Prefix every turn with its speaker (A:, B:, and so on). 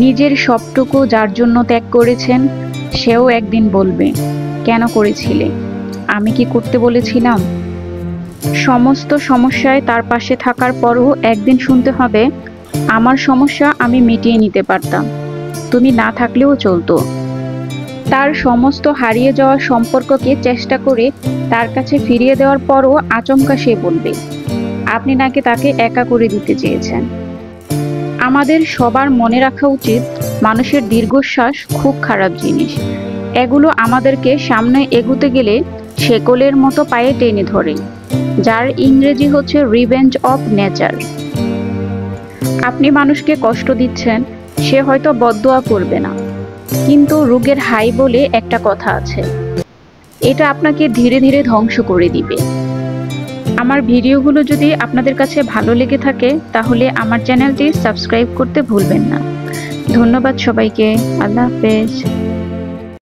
A: নিজের সবটুকু যার জন্য ত্যাগ করেছেন সেও একদিন বলবে, কেন করেছিলে? আমি কি করতে বলেছিলাম? সমস্ত সমস্যায় তার পাশে থাকার পরও একদিন শুনতে হবে, আমার সমস্যা আমি মিটিয়ে নিতে পারতাম, তুমি না থাকলেও চলতো। তার সমস্ত হারিয়ে যাওয়া সম্পর্ককে চেষ্টা করে তার কাছে ফিরিয়ে দেওয়ার পরও আচমকা সে বলবে, আপনি নাকি তাকে একা করে দিতে চেয়েছেন। আমাদের সবার মনে রাখা উচিত, মানুষের দীর্ঘশ্বাস খুব খারাপ জিনিস। এগুলো আমাদেরকে সামনে এগুতে গেলে শেকলের মতো পায়ে টেনে ধরে, যার ইংরেজি হচ্ছে রিভেঞ্জ অফ নেচার। আপনি মানুষকে কষ্ট দিচ্ছেন, সে হয়তো বদদোয়া করবে না, কিন্তু রোগের হাই বলে একটা কথা আছে, এটা আপনাকে ধীরে ধীরে ধ্বংস করে দিবে। আমার ভিডিওগুলো যদি আপনাদের কাছে ভালো লেগে থাকে তাহলে আমার চ্যানেলটি সাবস্ক্রাইব করতে ভুলবেন না। ধন্যবাদ সবাইকে। আল্লাহ হাফেজ।